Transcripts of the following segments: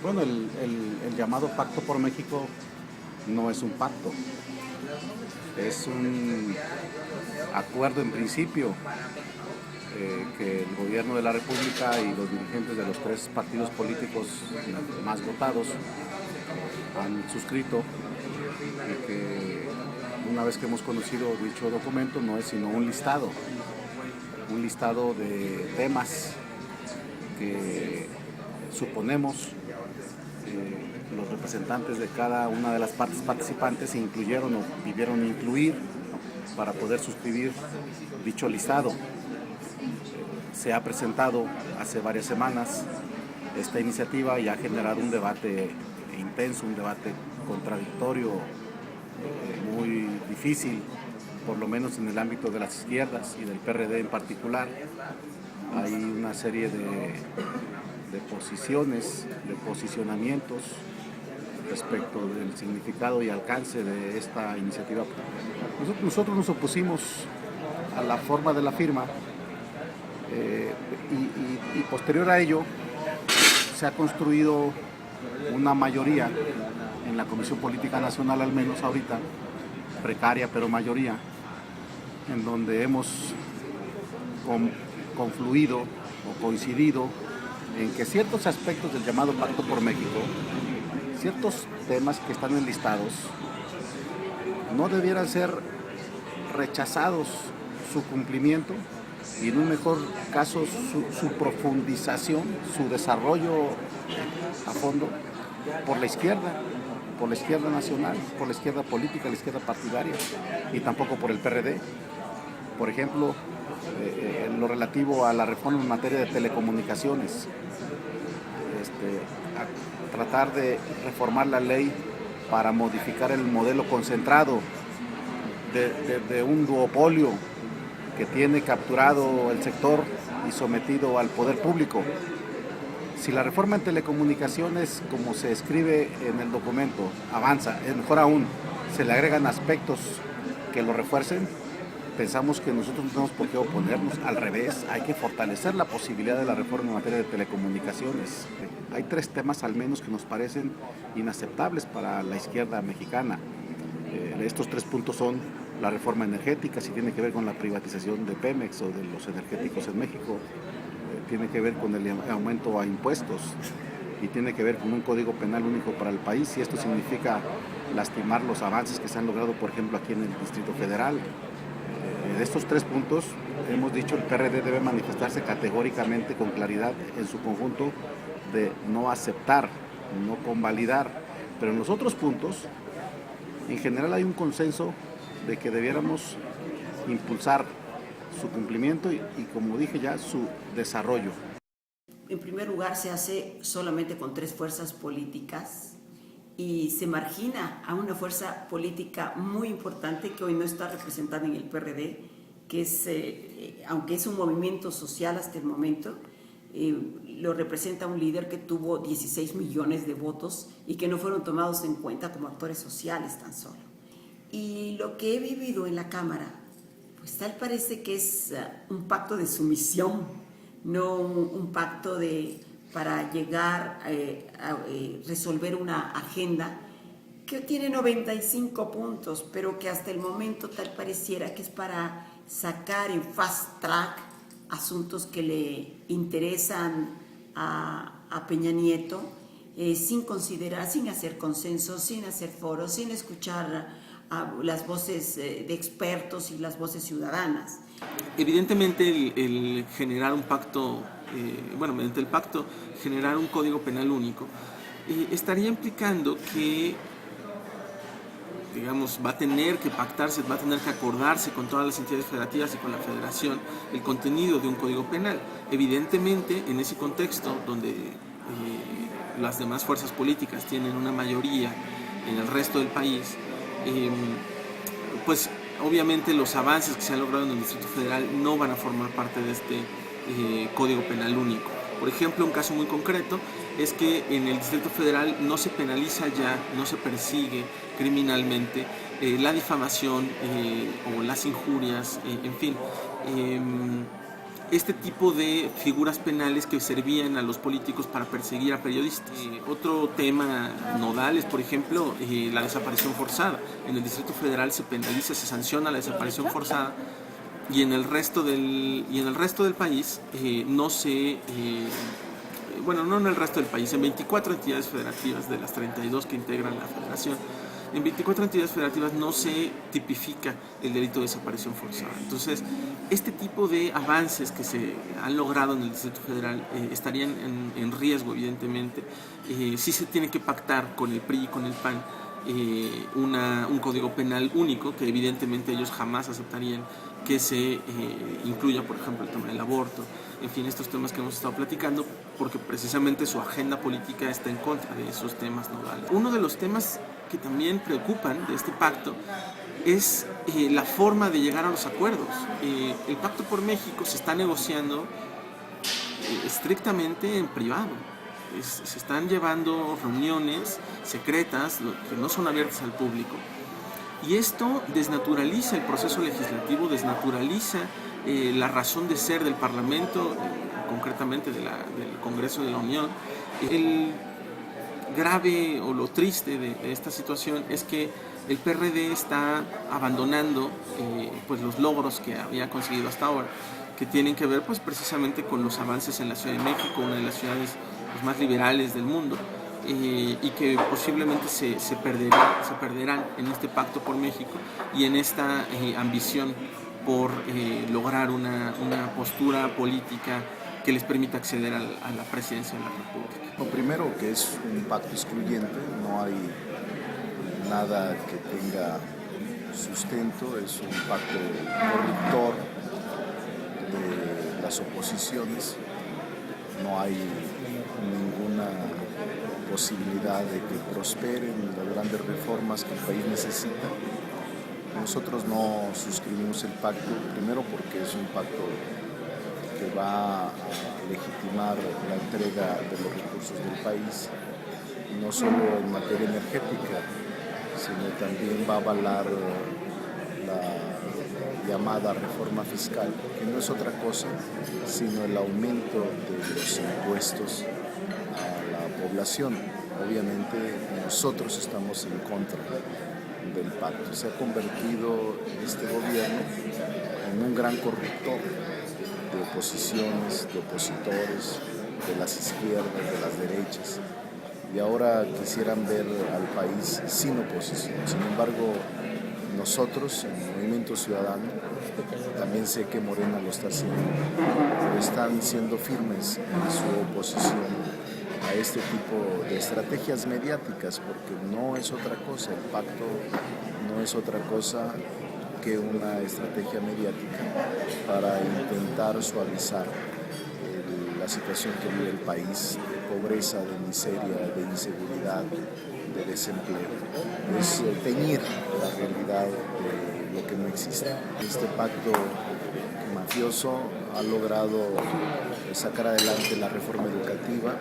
Bueno, el llamado Pacto por México no es un pacto, es un acuerdo en principio que el gobierno de la República y los dirigentes de los tres partidos políticos más votados han suscrito y que una vez que hemos conocido dicho documento no es sino un listado de temas que suponemos los representantes de cada una de las partes participantes se incluyeron o pidieron incluir para poder suscribir dicho listado. Se ha presentado hace varias semanas esta iniciativa y ha generado un debate intenso, un debate contradictorio, muy difícil, por lo menos en el ámbito de las izquierdas y del PRD en particular. Hay una serie de posiciones, de posicionamientos respecto del significado y alcance de esta iniciativa. Nosotros nos opusimos a la forma de la firma y posterior a ello se ha construido una mayoría en la Comisión Política Nacional, al menos ahorita, precaria pero mayoría, en donde hemos confluido o coincidido en que ciertos aspectos del llamado Pacto por México, ciertos temas que están enlistados, no debieran ser rechazados su cumplimiento y en un mejor caso su profundización, su desarrollo a fondo por la izquierda nacional, por la izquierda política, la izquierda partidaria y tampoco por el PRD. Por ejemplo, en lo relativo a la reforma en materia de telecomunicaciones, a tratar de reformar la ley para modificar el modelo concentrado de un duopolio que tiene capturado el sector y sometido al poder público. Si la reforma en telecomunicaciones, como se escribe en el documento, avanza, mejor aún, se le agregan aspectos que lo refuercen, pensamos que nosotros no tenemos por qué oponernos. Al revés, hay que fortalecer la posibilidad de la reforma en materia de telecomunicaciones. Hay tres temas al menos que nos parecen inaceptables para la izquierda mexicana. Estos tres puntos son la reforma energética, si tiene que ver con la privatización de Pemex o de los energéticos en México, tiene que ver con el aumento a impuestos y tiene que ver con un código penal único para el país, y esto significa lastimar los avances que se han logrado, por ejemplo, aquí en el Distrito Federal. De estos tres puntos, hemos dicho, el PRD debe manifestarse categóricamente, con claridad, en su conjunto, de no aceptar, no convalidar. Pero en los otros puntos, en general hay un consenso de que debiéramos impulsar su cumplimiento y, como dije ya, su desarrollo. En primer lugar, se hace solamente con tres fuerzas políticas y se margina a una fuerza política muy importante que hoy no está representada en el PRD, que es, aunque es un movimiento social hasta el momento, lo representa un líder que tuvo 16 millones de votos y que no fueron tomados en cuenta como actores sociales tan solo. Y lo que he vivido en la Cámara, pues tal parece que es un pacto de sumisión, no un pacto para llegar a resolver una agenda que tiene 95 puntos, pero que hasta el momento tal pareciera que es para sacar en fast track asuntos que le interesan a Peña Nieto, sin considerar, sin hacer consenso, sin hacer foros, sin escuchar a las voces de expertos y las voces ciudadanas. Evidentemente el generar un pacto, mediante el pacto generar un código penal único, estaría implicando que, digamos, va a tener que pactarse, va a tener que acordarse con todas las entidades federativas y con la federación el contenido de un código penal. Evidentemente, en ese contexto donde las demás fuerzas políticas tienen una mayoría en el resto del país, pues obviamente los avances que se han logrado en el Distrito Federal no van a formar parte de este Código Penal único. Por ejemplo, un caso muy concreto es que en el Distrito Federal no se penaliza ya, no se persigue criminalmente la difamación o las injurias, en fin. este tipo de figuras penales que servían a los políticos para perseguir a periodistas. Otro tema nodal es, por ejemplo, la desaparición forzada. En el Distrito Federal se penaliza, se sanciona la desaparición forzada, y en el resto del país no se... bueno, no en el resto del país, en 24 entidades federativas de las 32 que integran la federación, en 24 entidades federativas no se tipifica el delito de desaparición forzada. Entonces, este tipo de avances que se han logrado en el Distrito Federal estarían en riesgo, evidentemente. Sí se tiene que pactar con el PRI y con el PAN un código penal único, que evidentemente ellos jamás aceptarían que se incluya, por ejemplo, el tema del aborto, en fin, estos temas que hemos estado platicando, porque precisamente su agenda política está en contra de esos temas nodales. Uno de los temas que también preocupan de este pacto es la forma de llegar a los acuerdos. El Pacto por México se está negociando estrictamente en privado. Se están llevando reuniones secretas que no son abiertas al público. Y esto desnaturaliza el proceso legislativo, desnaturaliza la razón de ser del Parlamento, concretamente del Congreso de la Unión. El grave o lo triste de esta situación es que el PRD está abandonando pues los logros que había conseguido hasta ahora, que tienen que ver pues precisamente con los avances en la Ciudad de México, una de las ciudades pues, más liberales del mundo, y que posiblemente se perderán en este pacto por México y en esta ambición por lograr una postura política que les permita acceder a la presidencia de la República. Lo primero, que es un pacto excluyente, no hay nada que tenga sustento, es un pacto corruptor de las oposiciones, no hay ninguna posibilidad de que prosperen las grandes reformas que el país necesita. Nosotros no suscribimos el pacto, primero porque es un pacto que va a legitimar la entrega de los recursos del país, no solo en materia energética, sino también va a avalar la llamada reforma fiscal, que no es otra cosa sino el aumento de los impuestos a la población. Obviamente nosotros estamos en contra del pacto. Se ha convertido este gobierno en un gran corruptor de oposiciones, de opositores, de las izquierdas, de las derechas, y ahora quisieran ver al país sin oposición. Sin embargo, nosotros, en el Movimiento Ciudadano, también sé que Morena lo está haciendo, están siendo firmes en su oposición a este tipo de estrategias mediáticas, porque no es otra cosa, el pacto no es otra cosa que una estrategia mediática para intentar suavizar la situación que vive el país, de pobreza, de miseria, de inseguridad, de desempleo. Es teñir la realidad de lo que no existe. Este pacto mafioso ha logrado sacar adelante la reforma educativa,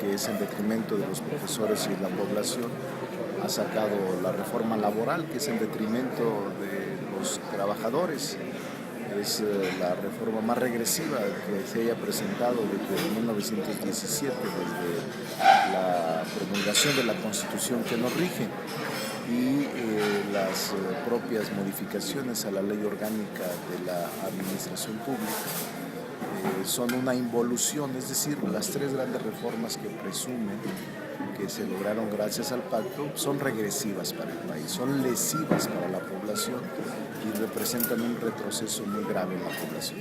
que es en detrimento de los profesores y de la población. Ha sacado la reforma laboral, que es en detrimento de los trabajadores. Es la reforma más regresiva que se haya presentado desde 1917, desde la promulgación de la Constitución que nos rige, y las propias modificaciones a la ley orgánica de la administración pública son una involución, es decir, las tres grandes reformas que presumen que se lograron gracias al pacto son regresivas para el país, son lesivas para la población y representan un retroceso muy grave en la población.